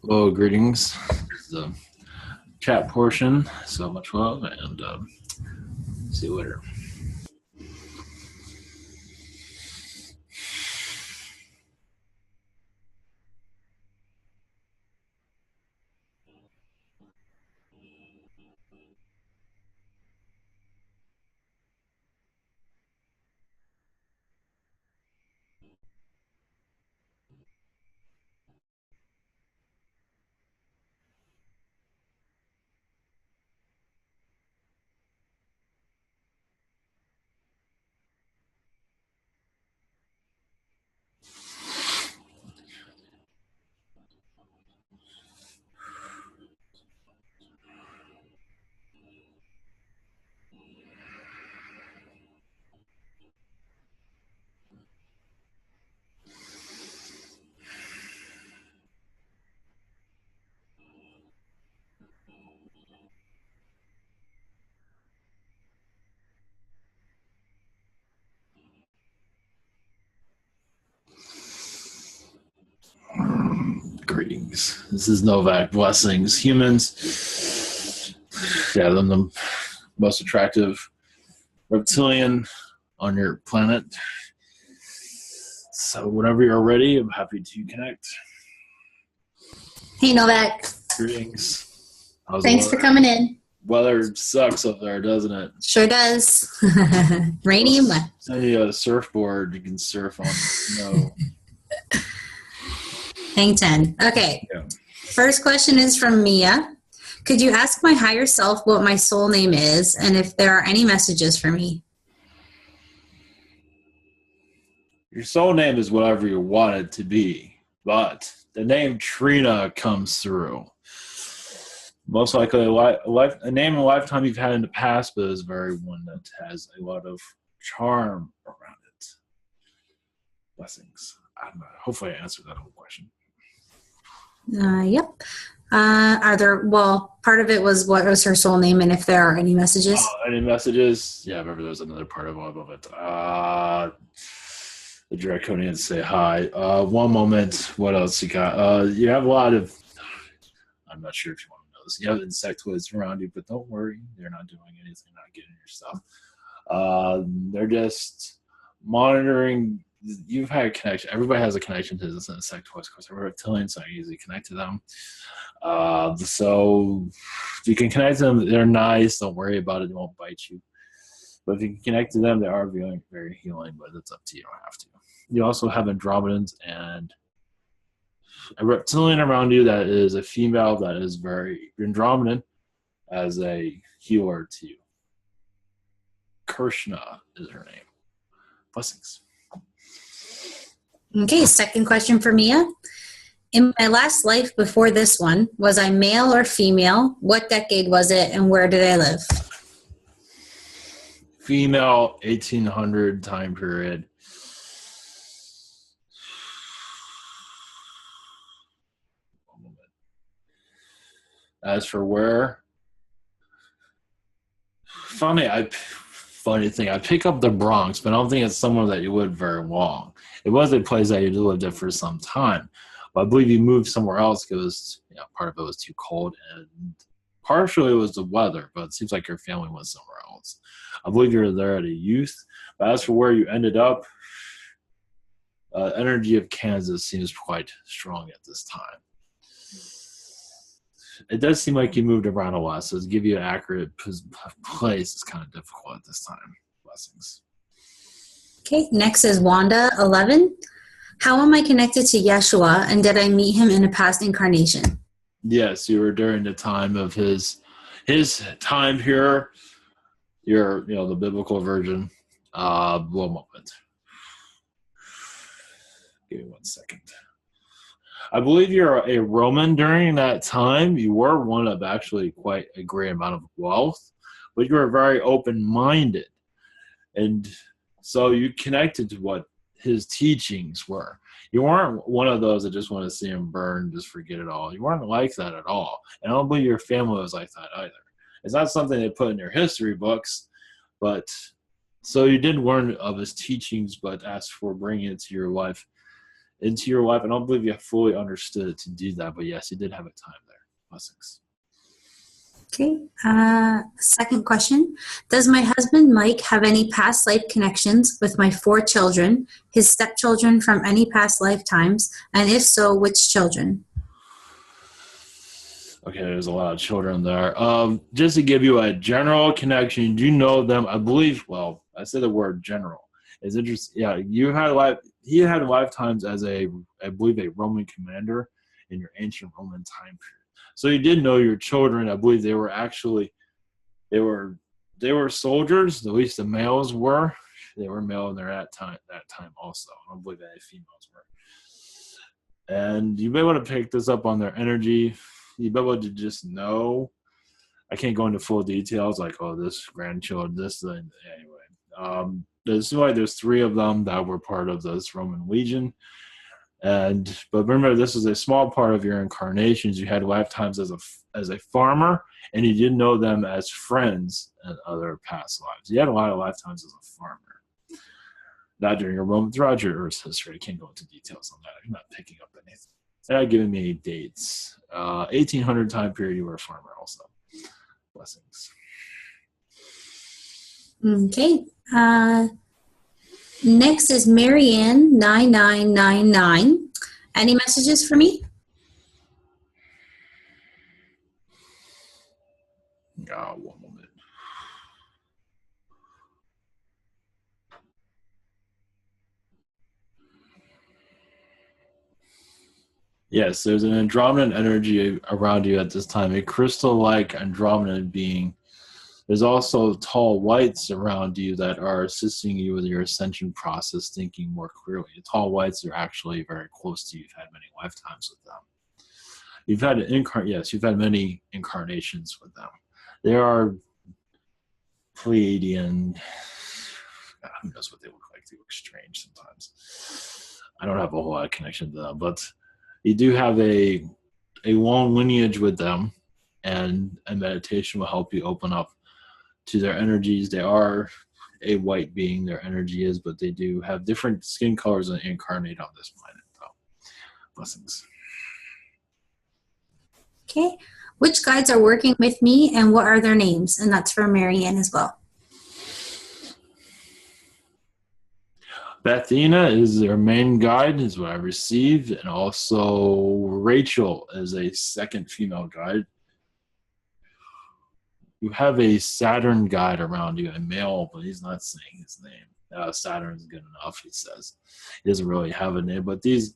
Hello, greetings. This is the chat portion. So much love, and see you later. Greetings. This is Novak. Blessings. Humans. Yeah, I'm the most attractive reptilian on your planet. So whenever you're ready, I'm happy to connect. Hey, Novak. Greetings. Thanks for coming in. Weather sucks up there, doesn't it? Sure does. Rainy and wet. Send you a surfboard. You can surf on snow. Hang 10. Okay. Yeah. First question is from Mia. Could you ask my higher self what my soul name is and if there are any messages for me? Your soul name is whatever you want it to be, but the name Trina comes through. Most likely a name and lifetime you've had in the past, but is very one that has a lot of charm around it. Blessings. Hopefully I answered that whole question. Yep. Part of it was what was her soul name and if there are any messages. Any messages? Yeah, I remember there was another part of all of it. The Draconians say hi. One moment. What else you got? You have a lot of, I'm not sure if you want to know this. You have insectoids around you, but don't worry. They're not doing anything, not getting your stuff. They're just monitoring. You've had a connection. Everybody has a connection to this insectoids because they're reptilian, so I easily connect to them. So if you can connect to them, they're nice. Don't worry about it. They won't bite you. But if you can connect to them, they are very, very healing, but it's up to you. You don't have to. You also have Andromedans and a reptilian around you that is a female that is very Andromedan as a healer to you. Krishna is her name. Blessings. Okay, second question for Mia. In my last life before this one, was I male or female? What decade was it and where did I live? Female, 1800 time period. One moment. As for where, funny thing, I pick up the Bronx, but I don't think it's somewhere that you lived very long. It was a place that you lived in for some time. But I believe you moved somewhere else because part of it was too cold, and partially it was the weather, but it seems like your family was somewhere else. I believe you were there at a youth. But as for where you ended up, energy of Kansas seems quite strong at this time. It does seem like you moved around a lot, so to give you an accurate place is kind of difficult at this time. Blessings. Okay, next is Wanda, 11. How am I connected to Yeshua, and did I meet him in a past incarnation? Yes, you were during the time of his time here. You're, the biblical version. One moment. Give me 1 second. I believe you're a Roman during that time. You were one of actually quite a great amount of wealth, but you were very open-minded. And so you connected to what his teachings were. You weren't one of those that just want to see him burn, just forget it all. You weren't like that at all. And I don't believe your family was like that either. It's not something they put in their history books, but so you did learn of his teachings, but as for bringing it to your life, into your life. I don't believe you fully understood to do that, but yes, you did have a time there. Blessings. Okay. Second question. Does my husband Mike have any past life connections with my 4 children, his stepchildren from any past lifetimes? And if so, which children? Okay, there's a lot of children there. Just to give you a general connection, do you know them? I believe, well, I said the word general. It's interesting. Yeah, he had lifetimes as I believe, a Roman commander in your ancient Roman time period. So you did know your children. I believe they were they were soldiers. At least the males were. They were male in their that time also. I don't believe any females were. And you may want to pick this up on their energy. You may want to just know. I can't go into full details like, oh, this grandchild, this thing. Anyway, there's 3 of them that were part of this Roman legion. But remember, this is a small part of your incarnations. You had lifetimes as a farmer, and you didn't know them as friends in other past lives. You had a lot of lifetimes as a farmer. Not during your Roman, throughout your Earth's history. I can't go into details on that. I'm not picking up anything. They're not giving me any dates. 1800 time period, you were a farmer also. Blessings. Okay. Next is Marianne 9999. Any messages for me? One moment. Yes, there's an Andromedan energy around you at this time, a crystal-like Andromedan being. There's also tall whites around you that are assisting you with your ascension process, thinking more clearly. The tall whites are actually very close to you. You've had many lifetimes with them. You've had many incarnations with them. They are Pleiadian. God, who knows what they look like? They look strange sometimes. I don't have a whole lot of connection to them, but you do have a long lineage with them, and a meditation will help you open up to their energies. They are a white being, their energy is, but they do have different skin colors and incarnate on this planet. So, blessings. Okay. Which guides are working with me and what are their names? And that's for Marianne as well. Bethina is their main guide, is what I received, and also Rachel is a second female guide. You have a Saturn guide around you, a male, but he's not saying his name. Saturn's good enough, he says. He doesn't really have a name, but these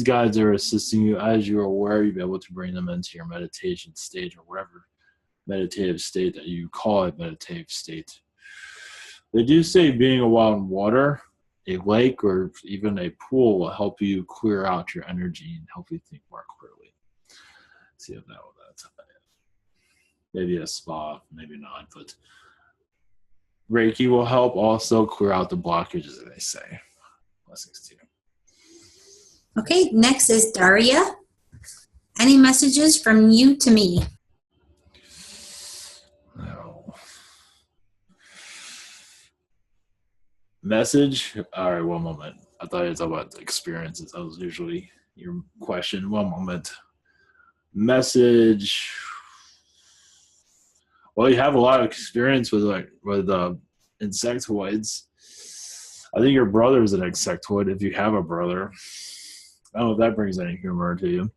guides are assisting you as you're aware. You'll be able to bring them into your meditation state or whatever meditative state that you call it, meditative state. They do say being a while in water, a lake, or even a pool will help you clear out your energy and help you think more clearly. See if that will maybe a spa, maybe not, but Reiki will help also clear out the blockages, as they say. Blessings to you. Okay, next is Daria. Any messages from you to me? No. Message? All right, one moment. I thought it was about the experiences. That was usually your question. One moment. Message. Well, you have a lot of experience with insectoids. I think your brother is an insectoid if you have a brother. I don't know if that brings any humor to you.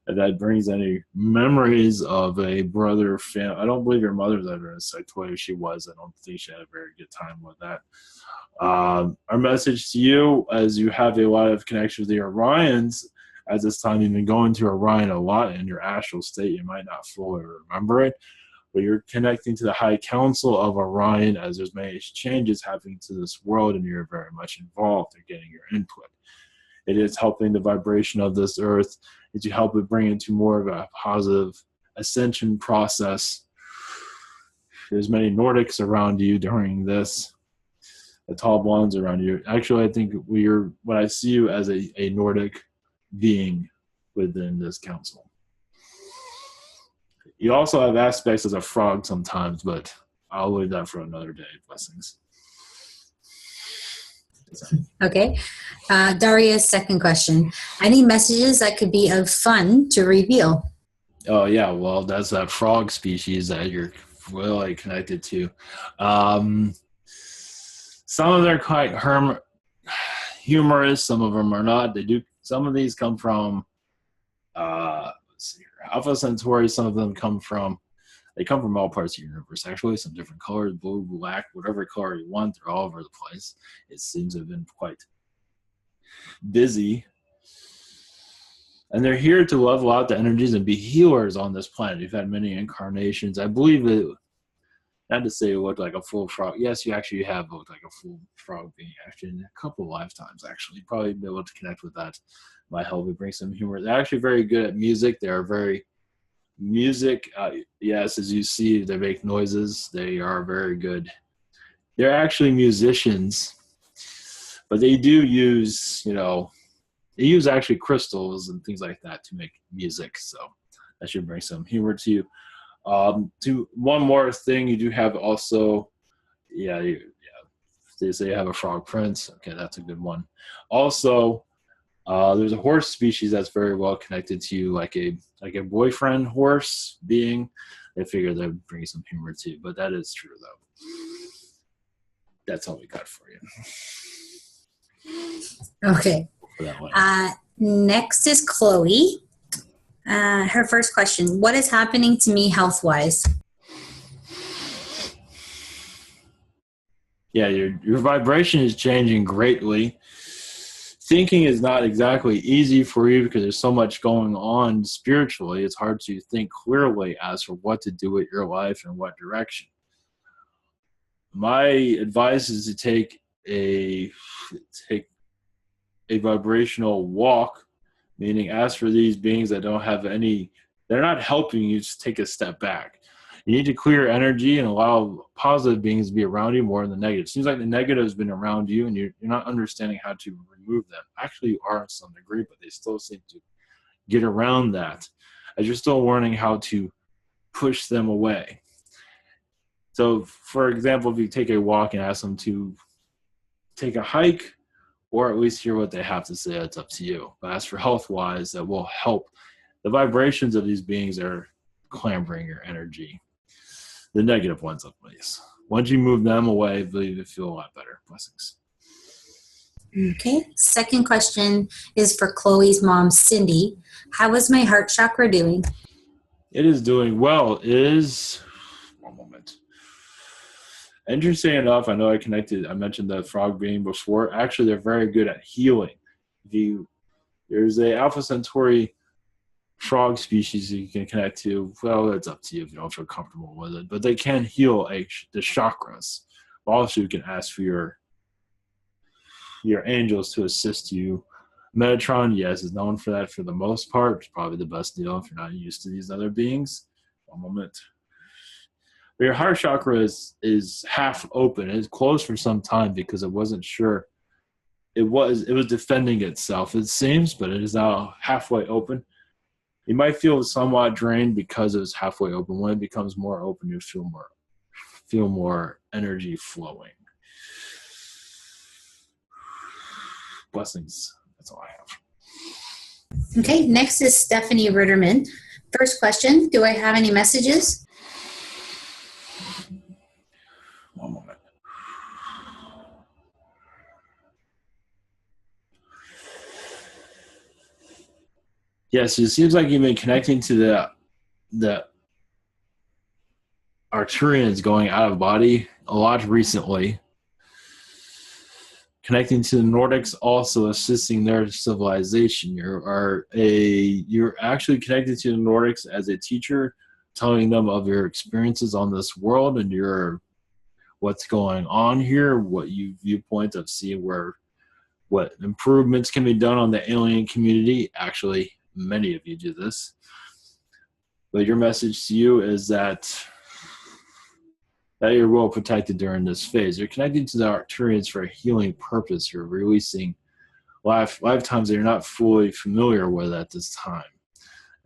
If that brings any memories of a brother family. I don't believe your mother's ever an insectoid. If she was, I don't think she had a very good time with that. Our message to you, as you have a lot of connection with the Orions, at this time you've been going to Orion a lot in your astral state. You might not fully remember it, but you're connecting to the High Council of Orion as there's many changes happening to this world and you're very much involved in getting your input. It is helping the vibration of this earth to help it bring into more of a positive ascension process. There's many Nordics around you during this. The tall blondes around you. Actually, I think when I see you as a Nordic being within this council. You also have aspects as a frog sometimes, but I'll leave that for another day. Blessings. Okay. Daria's second question. Any messages that could be of fun to reveal? Oh yeah, well that's that frog species that you're really connected to. Um, some of them are quite humorous. Some of them are not. They do. Some of these come from let's see here, Alpha Centauri. Some of them come from. They come from all parts of the universe. Actually, some different colors, blue, black, whatever color you want. They're all over the place. It seems to have been quite busy. And they're here to level out the energies and be healers on this planet. You've had many incarnations. I believe it, not to say it looked like a full frog. Yes, you actually have looked like a full frog being actually in a couple of lifetimes, actually. You'd probably be able to connect with that. Might help you bring some humor. They're actually very good at music. They are very music. Yes, as you see, they make noises. They are very good. They're actually musicians, but they do use, they use actually crystals and things like that to make music. So that should bring some humor to you. To one more thing, you do have also, they say you have a frog prince. Okay, that's a good one. Also, there's a horse species that's very well connected to you, like a boyfriend horse being. I figure that would bring some humor too, but that is true though. That's all we got for you. Okay. Next is Chloe. Her first question: what is happening to me health-wise? Yeah, your vibration is changing greatly. Thinking is not exactly easy for you because there's so much going on spiritually. It's hard to think clearly as for what to do with your life and what direction. My advice is to take a vibrational walk, meaning ask for these beings that don't have any, they're not helping you, just take a step back. You need to clear energy and allow positive beings to be around you more than the negative. It seems like the negative has been around you and you're not understanding how to remove them. Actually, you are to some degree, but they still seem to get around that as you're still learning how to push them away. So, for example, if you take a walk and ask them to take a hike, or at least hear what they have to say, it's up to you. But as for health-wise, that will help. The vibrations of these beings are clambering your energy. The negative ones, at least. Once you move them away, I believe you feel a lot better. Blessings. Okay. Second question is for Chloe's mom, Cindy. How is my heart chakra doing? It is doing well. It is... One moment. Interesting enough, I know I mentioned the frog being before. Actually, they're very good at healing. There's a Alpha Centauri frog species you can connect to. Well, it's up to you if you don't feel comfortable with it. But they can heal the chakras. Also, you can ask for your angels to assist you. Metatron, yes, is known for that for the most part. It's probably the best deal if you're not used to these other beings. One moment. But your heart chakra is half open. It's closed for some time because it wasn't sure. It was defending itself, it seems, but it is now halfway open. You might feel somewhat drained because it was halfway open. When it becomes more open, you feel more energy flowing. Blessings. That's all I have. Okay, next is Stephanie Ritterman. First question, do I have any messages? One moment. Yes, it seems like you've been connecting to the Arcturians going out of body a lot recently. Connecting to the Nordics, also assisting their civilization. You're actually connected to the Nordics as a teacher, telling them of your experiences on this world and what's going on here, what you viewpoint of seeing what improvements can be done on the alien community. Actually, many of you do this. But your message to you is that you're well protected during this phase. You're connecting to the Arcturians for a healing purpose. You're releasing lifetimes that you're not fully familiar with at this time.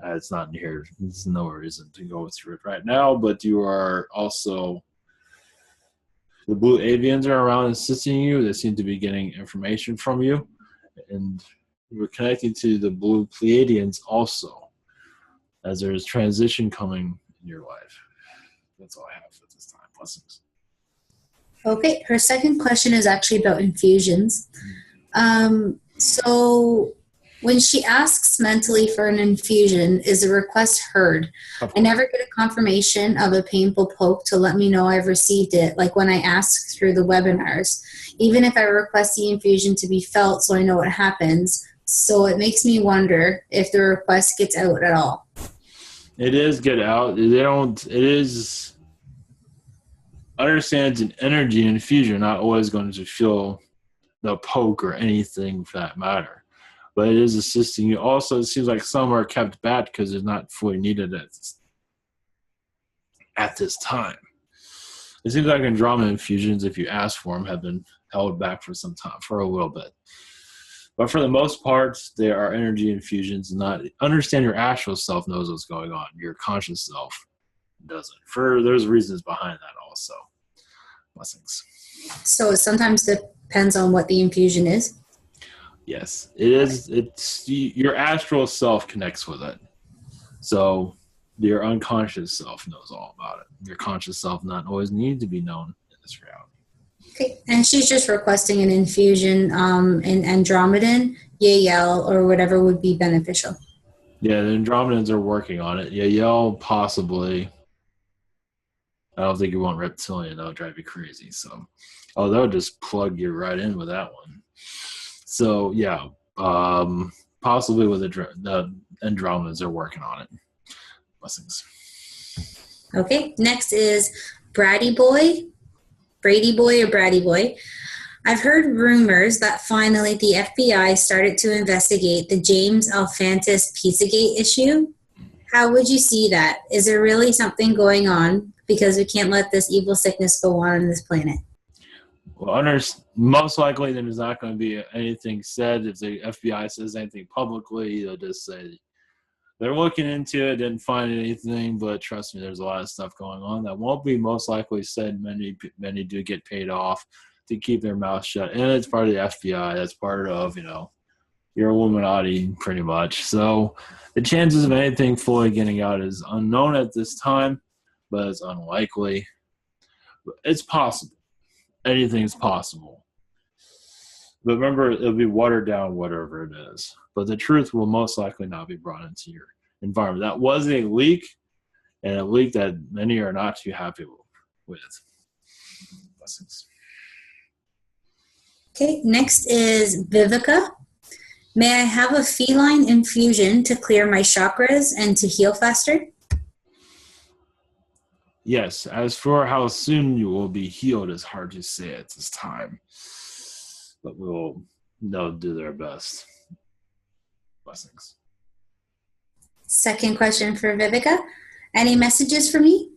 It's not in here. There's no reason to go through it right now, but you are also The blue avians are around assisting you. They seem to be getting information from you. And we're connecting to the blue Pleiadians also, as there's transition coming in your life. That's all I have at this time. Blessings. Okay, her second question is actually about infusions. So when she asks mentally for an infusion, is the request heard? I never get a confirmation of a painful poke to let me know I've received it, like when I ask through the webinars. Even if I request the infusion to be felt so I know what happens. So it makes me wonder if the request gets out at all. It is get out. It is, understand it's an energy infusion, not always going to feel the poke or anything for that matter. But it is assisting you. Also, it seems like some are kept back because it's not fully needed at this time. It seems like Andromeda infusions, if you ask for them, have been held back for some time, for a little bit. But for the most part, there are energy infusions. Not understand your astral self knows what's going on. Your conscious self doesn't. There's reasons behind that also. Blessings. So it sometimes depends on what the infusion is. Yes, it is. It's your astral self connects with it. So your unconscious self knows all about it. Your conscious self not always need to be known in this reality. Okay, and she's just requesting an infusion in Andromedan, Yael, or whatever would be beneficial. Yeah, the Andromedans are working on it. Yael, possibly. I don't think you want Reptilian. That'll drive you crazy. So, they'll just plug you right in with that one. So, yeah, possibly with the Andromedans are working on it. Blessings. Okay, next is Brady Boy, or Bratty Boy. I've heard rumors that finally the FBI started to investigate the James Alefantis Pizzagate issue. How would you see that? Is there really something going on? Because we can't let this evil sickness go on this planet. Well, most likely there's not going to be anything said. If the FBI says anything publicly, they'll just say they're looking into it, didn't find anything, but trust me, there's a lot of stuff going on that won't be most likely said. Many do get paid off to keep their mouth shut. And it's part of the FBI. That's part of, your Illuminati pretty much. So the chances of anything fully getting out is unknown at this time, but it's unlikely. It's possible. Anything's possible. But remember, it'll be watered down, whatever it is. But the truth will most likely not be brought into your environment. That was a leak, and a leak that many are not too happy with. Blessings. Okay, next is Vivica. May I have a feline infusion to clear my chakras and to heal faster? Yes, as for how soon you will be healed, it's hard to say at this time. But they'll do their best. Blessings. Second question for Vivica. Any messages for me?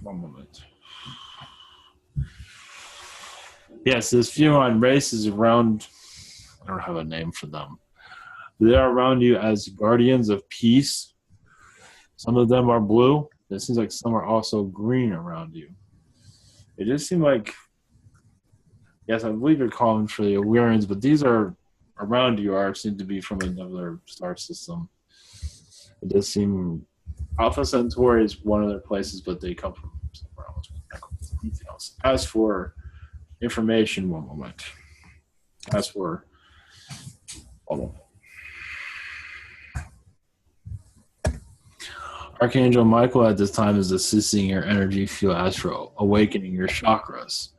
One moment. Yes, this feline race is around. I don't have a name for them. They are around you as guardians of peace. Some of them are blue. It seems like some are also green around you. It just seems like, yes, I believe you're calling for the Awarians, but these are around you seem to be from another star system. It does seem Alpha Centauri is one of their places, but they come from somewhere else. Details. As for information, one moment. As for, hold on. Archangel Michael at this time is assisting your energy field as for awakening your chakras.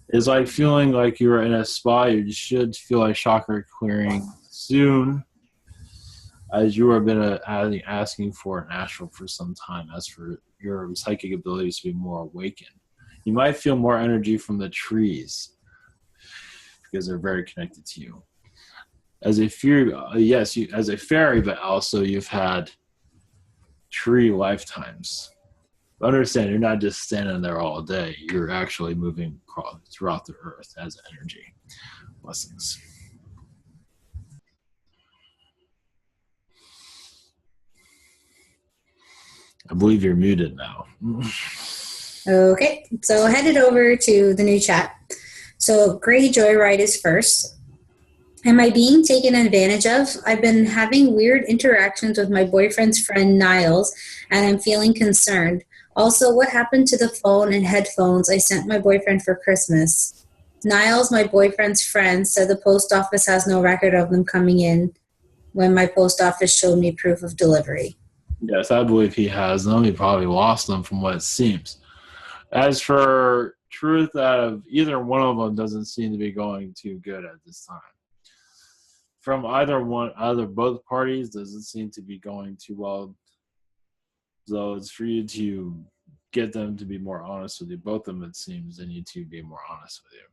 It's like feeling like you're in a spa. You should feel like chakra clearing soon, as you have been asking for an astral for some time. As for your psychic abilities to be more awakened, you might feel more energy from the trees because they're very connected to you. As a fairy, yes, as a fairy, but also you've had tree lifetimes. Understand, you're not just standing there all day. You're actually moving throughout the earth as energy. Blessings. I believe you're muted now. Okay, so headed over to the new chat. So Gray Joyride is first. Am I being taken advantage of? I've been having weird interactions with my boyfriend's friend Niles, and I'm feeling concerned. Also, what happened to the phone and headphones I sent my boyfriend for Christmas? Niles, my boyfriend's friend, said the post office has no record of them coming in when my post office showed me proof of delivery. Yes, I believe he has them. He probably lost them from what it seems. As for truth, out of either one of them doesn't seem to be going too good at this time. From either both parties doesn't seem to be going too well. So it's for you to get them to be more honest with you. Both of them, it seems, they need to be more honest with you.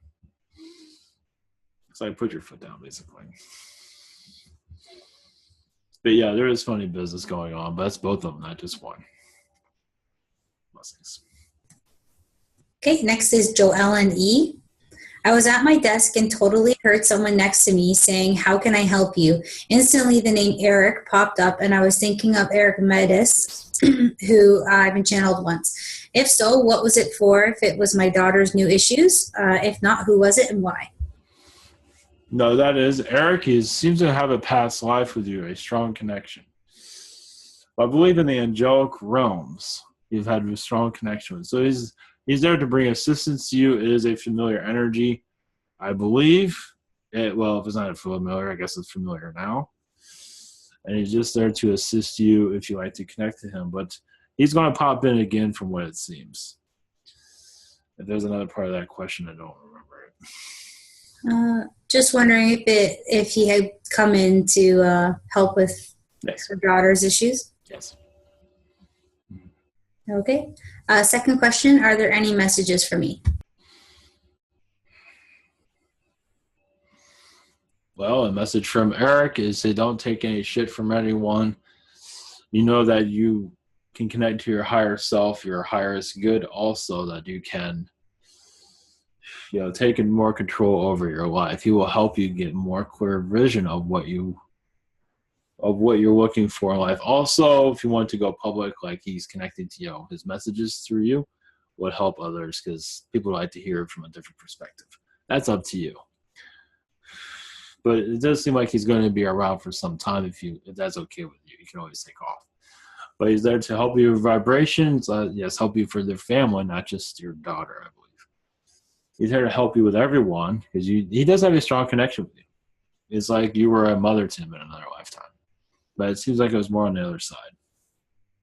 It's like put your foot down, basically. But yeah, there is funny business going on, but that's both of them, not just one. Blessings. Okay, next is Joellen E. I was at my desk and totally heard someone next to me saying, "How can I help you?" Instantly, the name Eric popped up, and I was thinking of Eric Medis, who I've been channeled once. If so, what was it for? If it was my daughter's new issues? If not, who was it and why? No, that is Eric. He seems to have a past life with you, a strong connection. I believe in the angelic realms. You've had a strong connection with. So he's there to bring assistance to you. It is a familiar energy, I believe. Well, if it's not familiar, I guess it's familiar now. And he's just there to assist you if you like to connect to him. But he's going to pop in again from what it seems. If there's another part of that question, I don't remember it. Just wondering if he had come in to help with her daughter's issues. Yes. Okay. Second question, are there any messages for me? Well, a message from Eric is say don't take any shit from anyone. You know that you can connect to your higher self, your highest good also, that you can take more control over your life. He will help you get more clear vision of what you're looking for in life. Also, if you want to go public, like he's connecting to his messages through you, would help others because people like to hear it from a different perspective. That's up to you. But it does seem like he's going to be around for some time. If that's okay with you, you can always take off. But he's there to help you with vibrations. Yes, help you for their family, not just your daughter, I believe. He's here to help you with everyone because he does have a strong connection with you. It's like you were a mother to him in another lifetime. But it seems like it was more on the other side.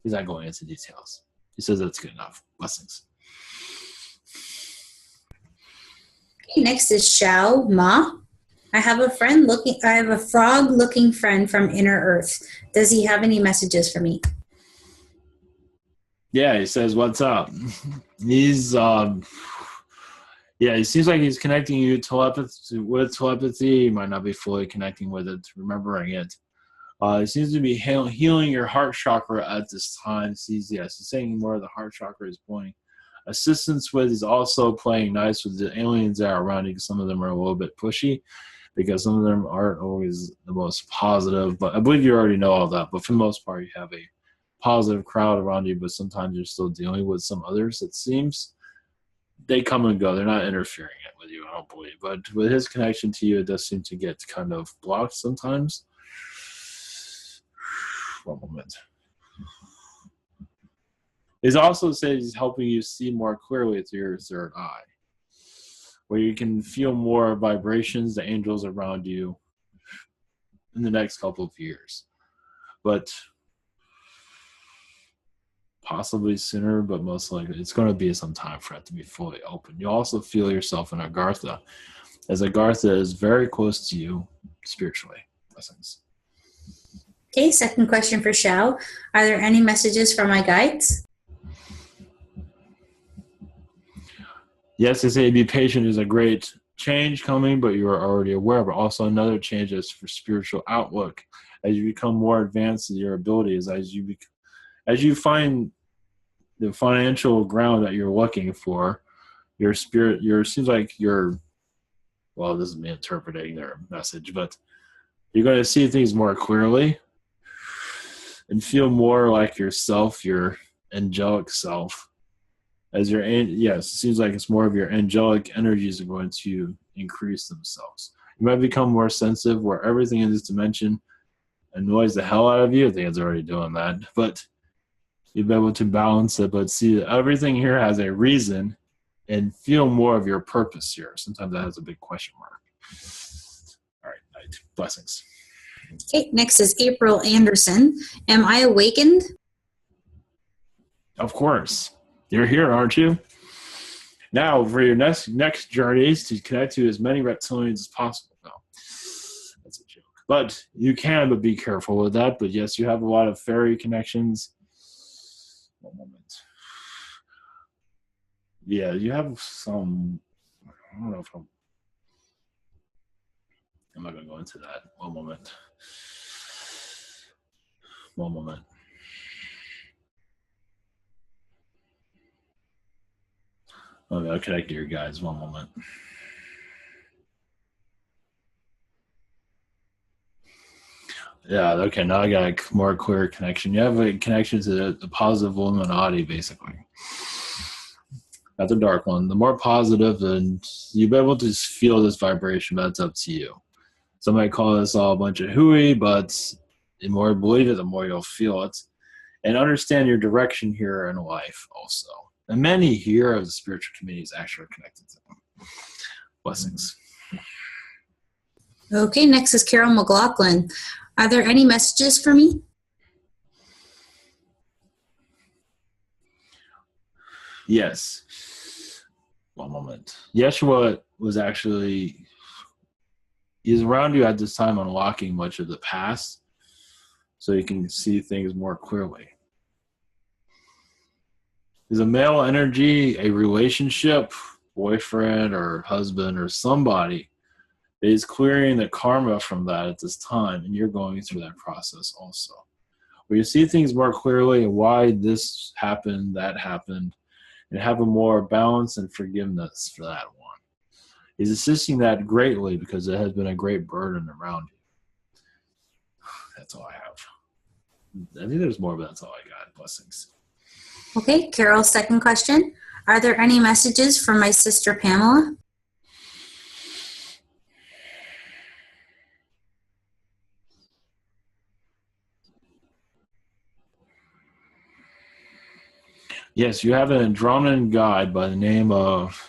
He's not going into details. He says that's good enough. Blessings. Okay, next is Xiao Ma. I have a frog-looking friend from Inner Earth. Does he have any messages for me? Yeah, he says, "What's up?" He's he seems like he's connecting you with telepathy. He might not be fully connecting with it, remembering it. It seems to be healing your heart chakra at this time. He's saying more of the heart chakra is pointing assistance with. He's also playing nice with the aliens that are around you because some of them are a little bit pushy because some of them aren't always the most positive. But I believe you already know all that. But for the most part, you have a positive crowd around you, but sometimes you're still dealing with some others, it seems. They come and go. They're not interfering with you, I don't believe. But with his connection to you, it does seem to get kind of blocked sometimes. One moment. It also says he's helping you see more clearly through your third eye, where you can feel more vibrations, the angels around you in the next couple of years. But possibly sooner, but most likely it's going to be some time for it to be fully open. You also feel yourself in Agartha, as Agartha is very close to you spiritually. Blessings. Okay, second question for Xiao. Are there any messages from my guides? Yes, they say be patient. Is a great change coming, but you are already aware. But also another change is for spiritual outlook. As you become more advanced in your abilities, as you find the financial ground that you're looking for, your spirit, seems like well, this is me interpreting their message, but you're going to see things more clearly and feel more like yourself. You're angelic self. Yes, it seems like it's more of your angelic energies are going to increase themselves. You might become more sensitive where everything in this dimension annoys the hell out of you. I think it's already doing that. But you'll be able to balance it, but see that everything here has a reason and feel more of your purpose here. Sometimes that has a big question mark. All right, night. Blessings. Okay, next is April Anderson. Am I awakened? Of course. You're here, aren't you? Now, for your next journeys, to connect to as many reptilians as possible. No, that's a joke. But you can, but be careful with that. But yes, you have a lot of fairy connections. One moment. Yeah, you have some. I don't know if I'm not going to go into that. One moment. Okay, I'll connect to your guys. One moment. Yeah, okay, now I got a more clear connection. You have a connection to the positive Illuminati, basically. Not the dark one. The more positive, and you'll be able to feel this vibration, but it's up to you. Some might call this all a bunch of hooey, but the more you believe it, the more you'll feel it. And understand your direction here in life also. And many here of the spiritual communities actually are connected to them. Blessings. Okay, next is Carol McLaughlin. Are there any messages for me? Yes. One moment. Yeshua was actually, he's around you at this time unlocking much of the past so you can see things more clearly. Is a male energy, a relationship, boyfriend or husband or somebody that is clearing the karma from that at this time, and you're going through that process also. Where you see things more clearly and why this happened, that happened, and have a more balance and forgiveness for that one. He's assisting that greatly because it has been a great burden around you. That's all I have. I think there's more, but that's all I got. Blessings. Okay, Carol's second question. Are there any messages for my sister Pamela? Yes, you have an Andromedan guide by the name of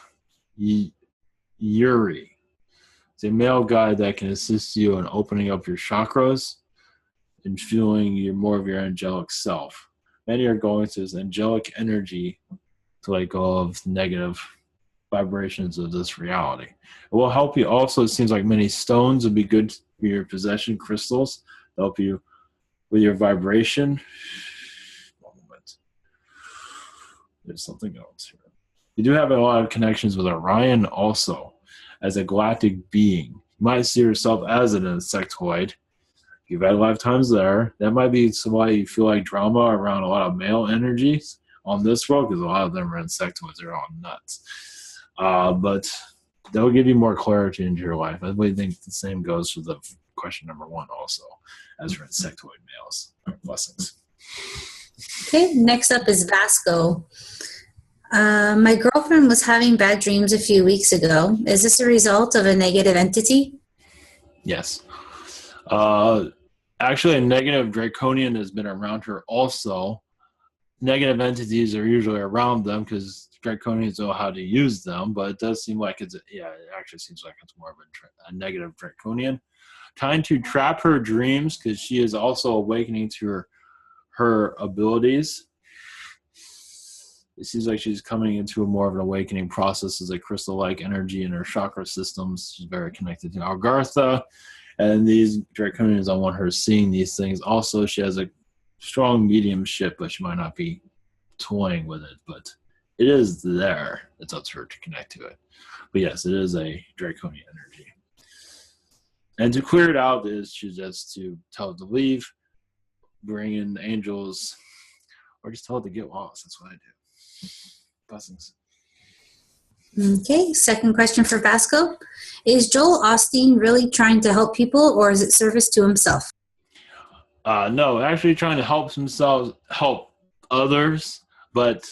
Yuri. It's a male guide that can assist you in opening up your chakras and feeling more of your angelic self. Many are going to this angelic energy to let go of negative vibrations of this reality. It will help you also. It seems like many stones would be good for your possession, crystals, to help you with your vibration. One moment. There's something else here. You do have a lot of connections with Orion also as a galactic being. You might see yourself as an insectoid. You've had lifetimes there. That might be why you feel like drama around a lot of male energies on this world, because a lot of them are insectoids. They're all nuts. But that will give you more clarity into your life. I really think the same goes for the question number one also, as for insectoid males. Blessings. Okay, next up is Vasco. My girlfriend was having bad dreams a few weeks ago. Is this a result of a negative entity? Yes. Actually, a negative draconian has been around her also. Negative entities are usually around them because draconians know how to use them, but it does seem like it actually seems like it's more of a negative draconian. Trying to trap her dreams because she is also awakening to her abilities. It seems like she's coming into a more of an awakening process as a crystal-like energy in her chakra systems. She's very connected to Algartha. And these draconians, I want her seeing these things. Also, she has a strong mediumship, but she might not be toying with it. But it is there. It's up to her to connect to it. But yes, it is a draconian energy. And to clear it out is just to tell it to leave, bring in the angels, or just tell it to get lost. That's what I do. Blessings. Okay, second question for Vasco. Is Joel Osteen really trying to help people, or is it service to himself? No, actually trying to help himself, help others. But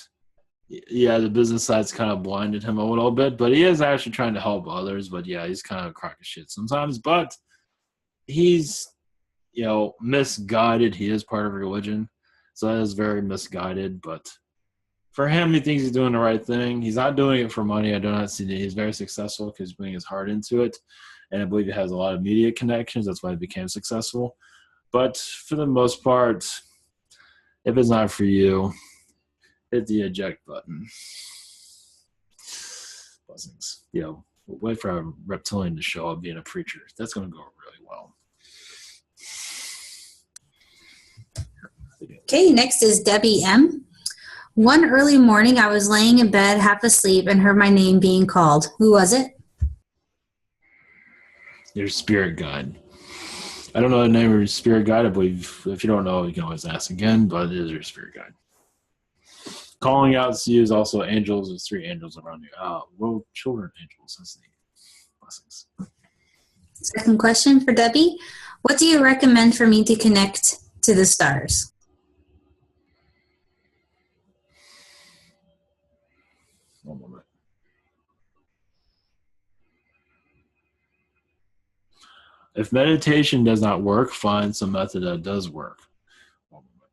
yeah, the business side's kind of blinded him a little bit, but he is actually trying to help others. But yeah, he's kind of a crock of shit sometimes. But he's, misguided. He is part of religion, so that is very misguided. But for him, he thinks he's doing the right thing. He's not doing it for money. I do not see that. He's very successful because he's putting his heart into it, and I believe he has a lot of media connections. That's why he became successful. But for the most part, if it's not for you, hit the eject button. Blessings. Wait for a reptilian to show up being a preacher. That's going to go really well. Okay, next is Debbie M. One early morning, I was laying in bed, half asleep, and heard my name being called. Who was it? Your spirit guide. I don't know the name of your spirit guide. I believe if you don't know, you can always ask again, but it is your spirit guide. Calling out to you is also angels. There's 3 angels around you. Well, children angels. That's neat. Blessings. Second question for Debbie. What do you recommend for me to connect to the stars? One moment. If meditation does not work, find some method that does work. One moment.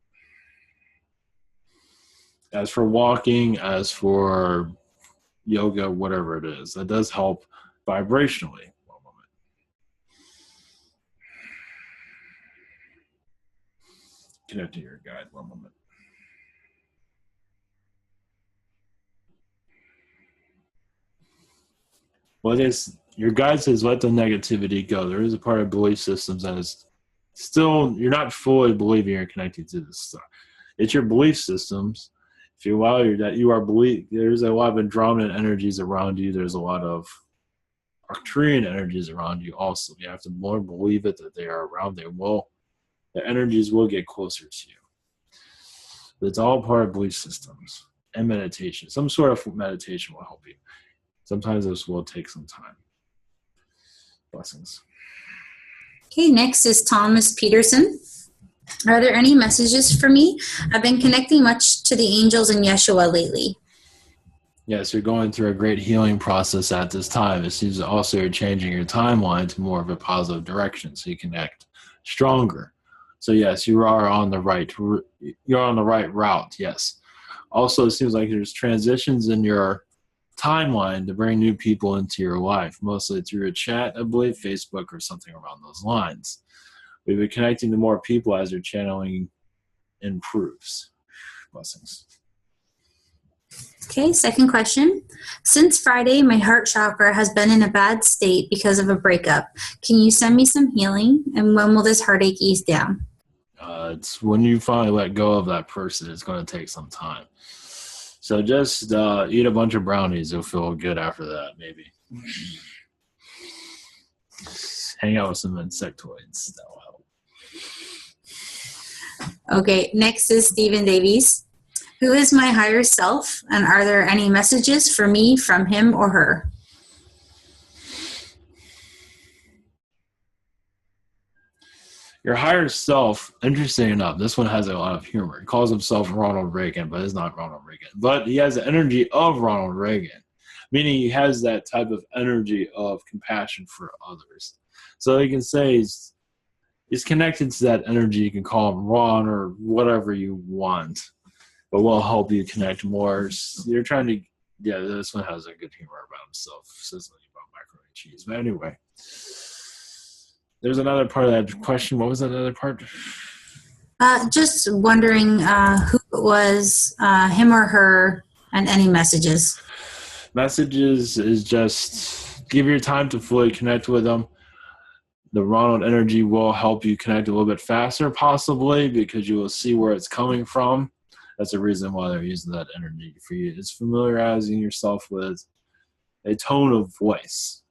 As for walking, as for yoga, whatever it is, that does help vibrationally. One moment. Connect to your guide. One moment. Well, your guide says let the negativity go. There is a part of belief systems that is still, you're not fully believing you're connected to this stuff. It's your belief systems. If you allow that you are believe, there's a lot of Andromedan energies around you. There's a lot of Arcturian energies around you also. You have to more believe it that they are around. The energies will get closer to you. But it's all part of belief systems and meditation. Some sort of meditation will help you. Sometimes this will take some time. Blessings. Okay, next is Thomas Peterson. Are there any messages for me? I've been connecting much to the angels and Yeshua lately. Yes, you're going through a great healing process at this time. It seems also you're changing your timeline to more of a positive direction so you connect stronger. So yes, you're on the right route. Yes. Also, it seems like there's transitions in your timeline to bring new people into your life, mostly through a chat, I believe, Facebook or something around those lines. We've been connecting to more people as your channeling improves. Blessings. Okay, second question. Since Friday, my heart chakra has been in a bad state because of a breakup. Can you send me some healing? And when will this heartache ease down? It's when you finally let go of that person, it's going to take some time. So just eat a bunch of brownies. You'll feel good after that, maybe. Hang out with some insectoids. That will help. Okay, next is Stephen Davies. Who is my higher self? And are there any messages for me from him or her? Your higher self, interesting enough, this one has a lot of humor. He calls himself Ronald Reagan, but it's not Ronald Reagan. But he has the energy of Ronald Reagan, meaning he has that type of energy of compassion for others. So you can say he's connected to that energy. You can call him Ron or whatever you want, but we'll help you connect more. You're trying to, this one has a good humor about himself. Says something about macaroni and cheese. But anyway. There's another part of that question. What was that other part? Just wondering who it was, him or her, and any messages. Messages is just give your time to fully connect with them. The Ronald energy will help you connect a little bit faster, possibly, because you will see where it's coming from. That's the reason why they're using that energy for you. It's familiarizing yourself with a tone of voice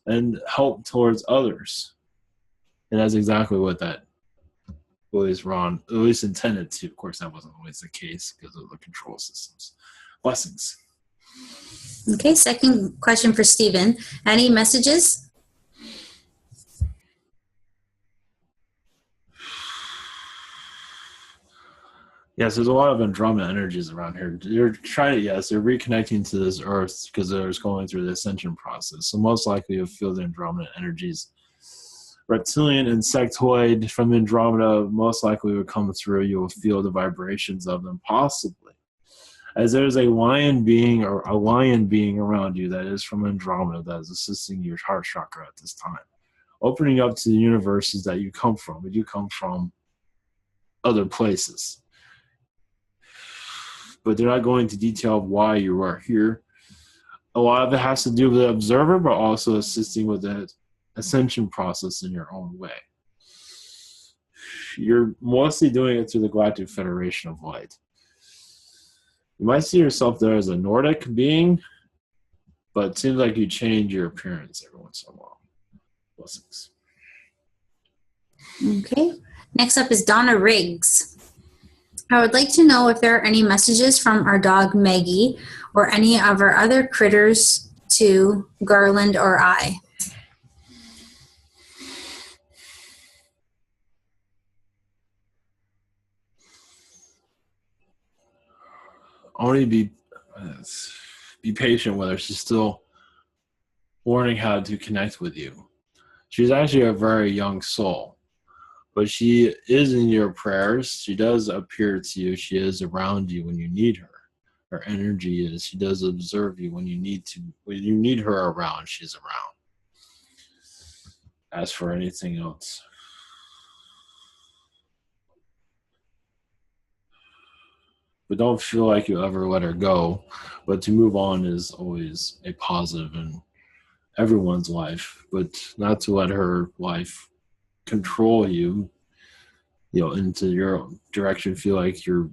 and help towards others. And that's exactly what that was Ron at least intended to. Of course, that wasn't always the case because of the control systems. Blessings. Okay, second question for Stephen. Any messages? Yes, there's a lot of Andromeda energies around here. They're trying to, yes, they're reconnecting to this Earth because they're going through the ascension process. So most likely you'll feel the Andromeda energies. Reptilian insectoid from Andromeda most likely will come through. You will feel the vibrations of them, possibly. As there's a lion being or a lion being around you that is from Andromeda that is assisting your heart chakra at this time. Opening up to the universes that you come from, but you come from other places. But they're not going into detail why you are here. A lot of it has to do with the observer, but also assisting with the ascension process in your own way. You're mostly doing it through the Galactic Federation of Light. You might see yourself there as a Nordic being, but it seems like you change your appearance every once in a while. Blessings. Okay. Next up is Donna Riggs. I would like to know if there are any messages from our dog Maggie or any of our other critters to Garland or I. Only be patient with her. She's still learning how to connect with you. She's actually a very young soul, but she is in your prayers. She does appear to you. She is around you when you need her. Her energy is. She does observe you when you need her around. She's around. As for anything else, but don't feel like you ever let her go. But to move on is always a positive in everyone's life, but not to let her life control you, into your direction. Feel like you're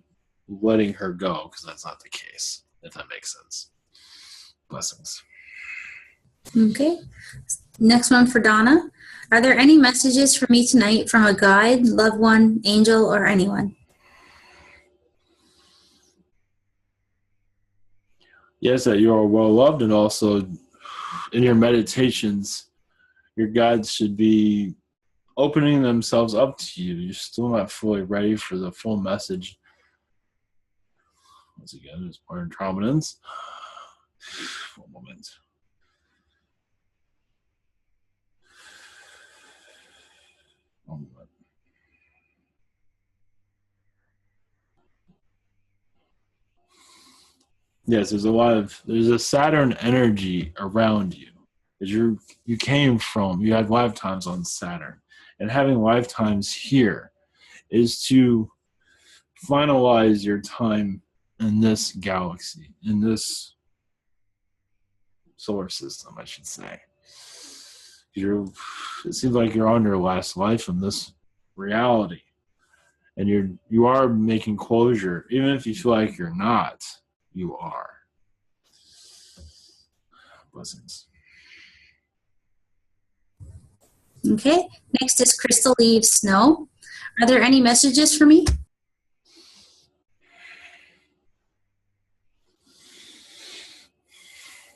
letting her go, because that's not the case, if that makes sense. Blessings. Okay. Next one for Donna. Are there any messages for me tonight from a guide, loved one, angel, or anyone? Yes, that you are well loved, and also in your meditations, your guides should be opening themselves up to you. You're still not fully ready for the full message. Once again, it's part of prominence. One moment. One moment. Yes, there's a Saturn energy around you. Because you had lifetimes on Saturn. And having lifetimes here is to finalize your time in this galaxy, in this solar system, I should say. It seems like you're on your last life in this reality. And you are making closure. Even if you feel like you're not, you are. Blessings. Okay. Next is Crystal Eve Snow. Are there any messages for me?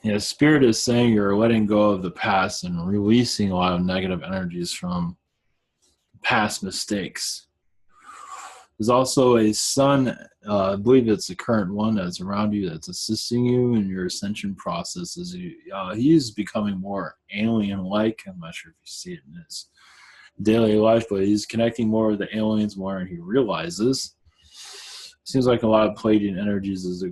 Yeah, Spirit is saying you're letting go of the past and releasing a lot of negative energies from past mistakes. There's also a sun, I believe it's the current one that's around you that's assisting you in your ascension process. He's becoming more alien-like. I'm not sure if you see it in his daily life, but he's connecting more with the aliens more, and he realizes. Seems like a lot of Pleiadian energies is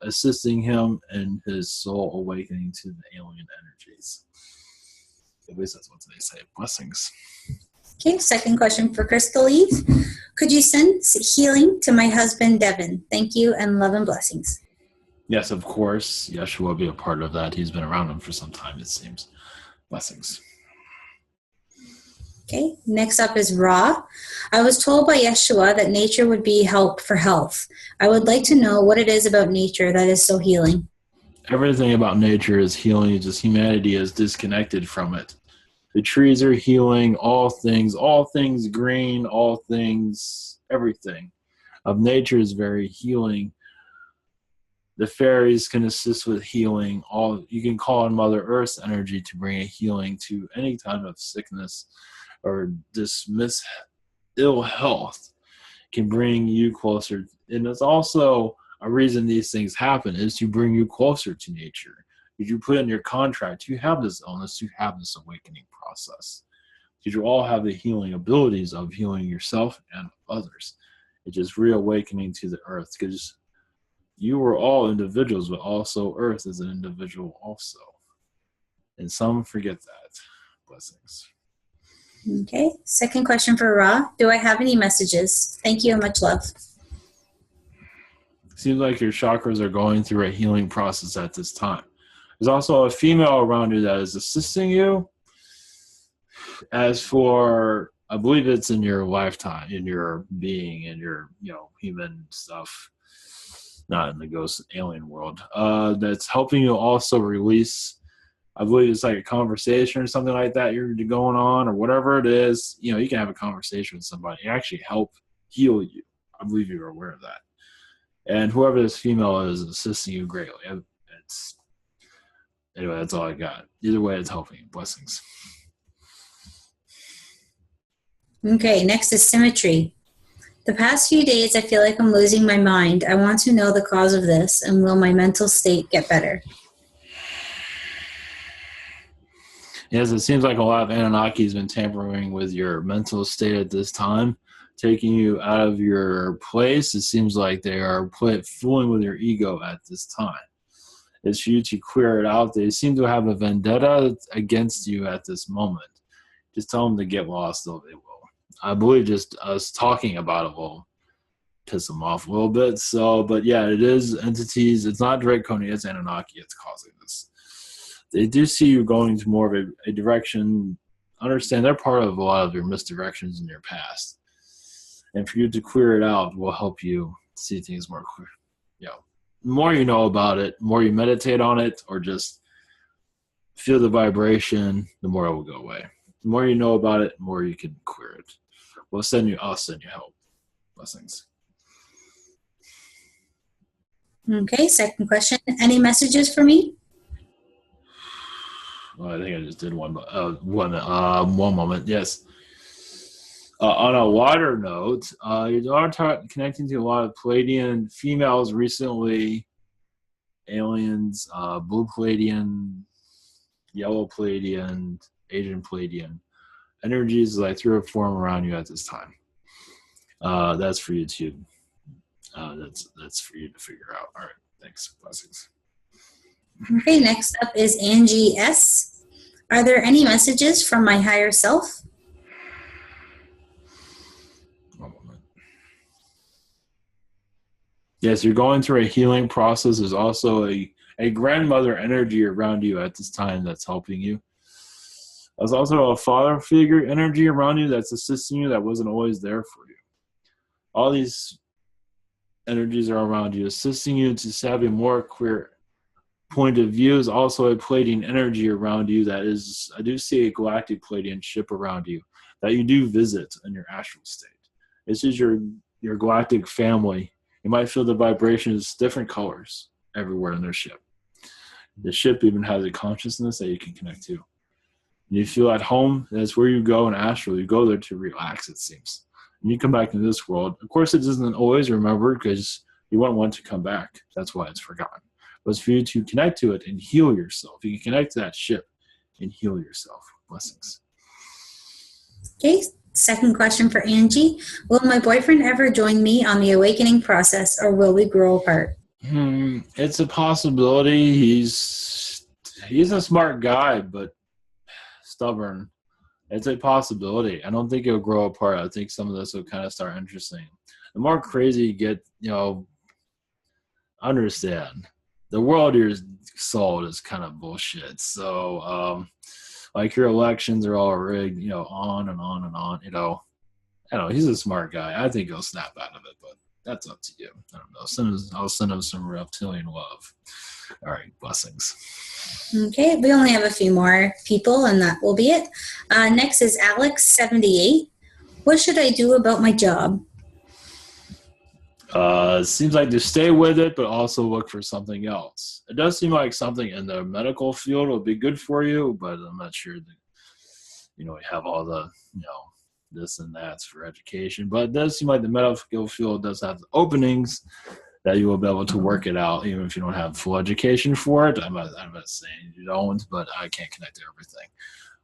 assisting him in his soul awakening to the alien energies. At least that's what they say. Blessings. Okay, second question for Crystal Eve. Could you send healing to my husband, Devin? Thank you, and love and blessings. Yes, of course. Yeshua will be a part of that. He's been around him for some time, it seems. Blessings. Okay, next up is Ra. I was told by Yeshua that nature would be help for health. I would like to know what it is about nature that is so healing. Everything about nature is healing. Just humanity is disconnected from it. The trees are healing, all things green, all things, everything of nature is very healing. The fairies can assist with healing. You can call on Mother Earth's energy to bring a healing to any kind of sickness or dismiss ill health. Can bring you closer And it's also a reason these things happen is to bring you closer to nature. Did you put in your contract, you have this illness, you have this awakening process. Did you all have the healing abilities of healing yourself and others? It's just reawakening to the earth, because you were all individuals, but also earth is an individual also. And some forget that. Blessings. Okay. Second question for Ra. Do I have any messages? Thank you and much love. Seems like your chakras are going through a healing process at this time. There's also a female around you that is assisting you. As for, I believe it's in your lifetime, in your being, in your, human stuff, not in the ghost alien world, that's helping you also release. I believe it's like a conversation or something like that you're going on, or whatever it is. You can have a conversation with somebody and actually help heal you. I believe you're aware of that. And whoever this female is assisting you greatly. Anyway, that's all I got. Either way, it's helping. Blessings. Okay, next is symmetry. The past few days, I feel like I'm losing my mind. I want to know the cause of this, and will my mental state get better? Yes, it seems like a lot of Anunnaki has been tampering with your mental state at this time, taking you out of your place. It seems like they are fooling with your ego at this time. It's for you to clear it out. They seem to have a vendetta against you at this moment. Just tell them to get lost, though they will. I believe just us talking about it will piss them off a little bit. So, but yeah, it is entities. It's not Draconia, it's Anunnaki. It's causing this. They do see you going to more of a direction. Understand they're part of a lot of your misdirections in your past. And for you to clear it out will help you see things more clear. The more you know about it, the more you meditate on it, or just feel the vibration, the more it will go away. The more you know about it, the more you can clear it. I'll send you help. Blessings. Okay, second question. Any messages for me? Well, I think I just did one, but one moment. Yes. On a wider note, you are connecting to a lot of Palladian females recently. Aliens, blue Palladian, yellow Palladian, Asian Palladian. Energies like 3 or 4 around you at this time. That's for you to. That's for you to figure out. All right. Thanks. Blessings. Okay. Next up is Angie S. Are there any messages from my higher self? One moment. Yes, you're going through a healing process. There's also a grandmother energy around you at this time that's helping you. There's also a father figure energy around you that's assisting you that wasn't always there for you. All these energies are around you, assisting you to have a more clear point of view. Is also a Palladian energy around you that is, I do see a galactic Palladian ship around you that you do visit in your astral state. This is your galactic family. You might feel the vibrations, different colors everywhere in their ship. The ship even has a consciousness that you can connect to. You feel at home, that's where you go in astral. You go there to relax, it seems. And you come back into this world. Of course, it doesn't always remember because you won't want to come back. That's why it's forgotten. But it's for you to connect to it and heal yourself. You can connect to that ship and heal yourself. Blessings. Okay, second question for Angie. Will my boyfriend ever join me on the awakening process, or will we grow apart? It's a possibility. He's a smart guy, but stubborn. It's a possibility. I don't think it'll grow apart. I think some of this will kind of start interesting. The more crazy you get, understand. The world you're sold is kind of bullshit. So, like your elections are all rigged, on and on and on. I don't know. He's a smart guy. I think he'll snap out of it, but that's up to you. I don't know. I'll send him some reptilian love. All right. Blessings. Okay, we only have a few more people, and that will be it. Next is Alex78. What should I do about my job? It seems like to stay with it, but also look for something else. It does seem like something in the medical field will be good for you, but I'm not sure that, you have all the, this and that for education. But it does seem like the medical field does have openings that you will be able to work it out, even if you don't have full education for it. I'm not saying you don't, but I can't connect to everything.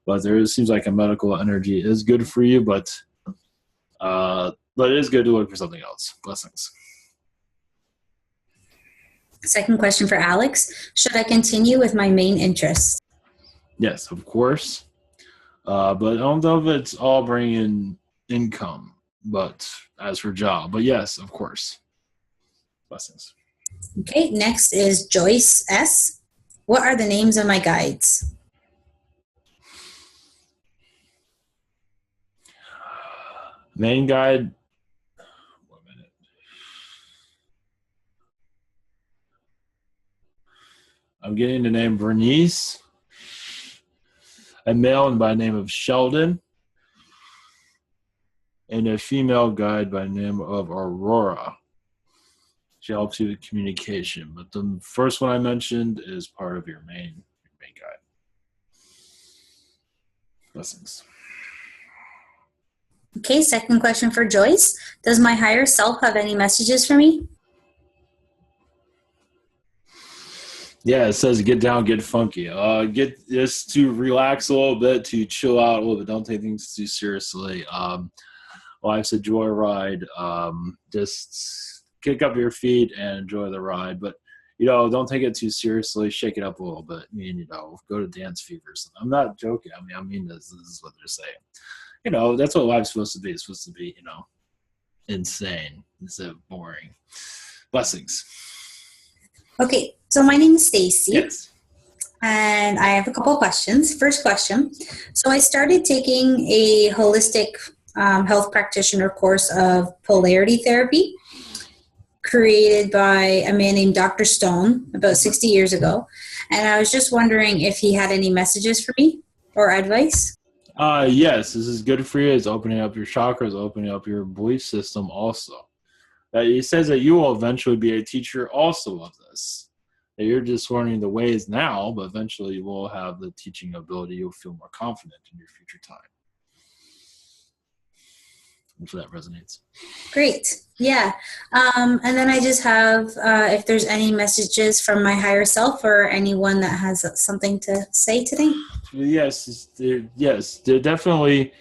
But seems like a medical energy is good for you, but it is good to look for something else. Blessings. Second question for Alex. Should I continue with my main interest? Yes, of course. But I don't know if it's all bringing income, but as for job. But yes, of course. Blessings. Okay, next is Joyce S. What are the names of my guides? Main guide. 1 minute. I'm getting the name Bernice. A male by the name of Sheldon. And a female guide by the name of Aurora. She helps you with communication. But the first one I mentioned is part of your main guide. Blessings. Okay, second question for Joyce. Does my higher self have any messages for me? Yeah, it says get down, get funky. Get just to relax a little bit, to chill out a little bit. Don't take things too seriously. Life's a joyride. Just kick up your feet and enjoy the ride. But, don't take it too seriously. Shake it up a little bit. Go to dance fever. I'm not joking. I mean this is what they're saying. That's what life's supposed to be. It's supposed to be, insane instead of boring. Blessings. Okay, so my name is Stacy. Yes. And I have a couple of questions. First question. So I started taking a holistic health practitioner course of polarity therapy created by a man named Dr. Stone about 60 years ago. And I was just wondering if he had any messages for me or advice. Yes, this is good for you. It's opening up your chakras, opening up your belief system also. He says that you will eventually be a teacher also of this. That you're just learning the ways now, but eventually you will have the teaching ability. You'll feel more confident in your future time. Hopefully that resonates. Great. Yeah. And then I just have, if there's any messages from my higher self or anyone that has something to say today. Yes, they're definitely.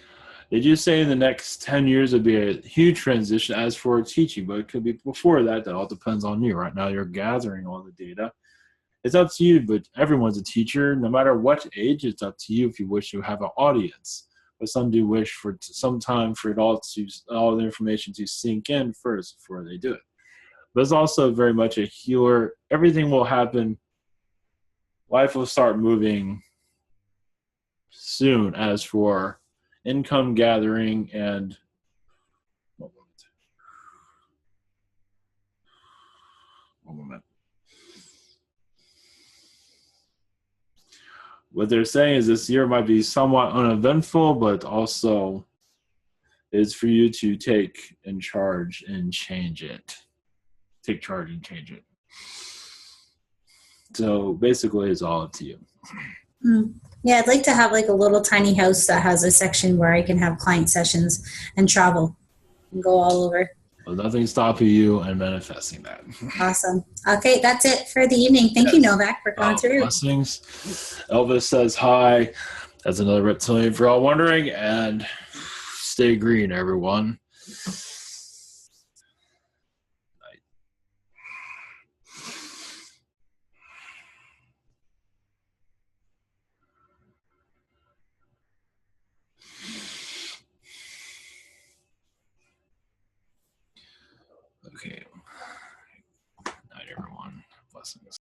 They do say in the next 10 years it'll be a huge transition as for teaching, but it could be before that. That all depends on you. Right now you're gathering all the data. It's up to you, but everyone's a teacher. No matter what age, it's up to you if you wish to have an audience. But some do wish for some time for all the information to sink in first before they do it. But it's also very much a healer. Everything will happen. Life will start moving soon as for income gathering and one moment. What they're saying is this year might be somewhat uneventful, but also is for you to take in charge and change it. Take charge and change it. So basically it's all up to you. Yeah, I'd like to have like a little tiny house that has a section where I can have client sessions and travel and go all over. Well, nothing's stopping you and manifesting that. Awesome. Okay, that's it for the evening. Thank you, Novak, for going through. Blessings. Elvis says hi. That's another reptilian for all wondering. And stay green, everyone. Okay. Night, everyone. Blessings.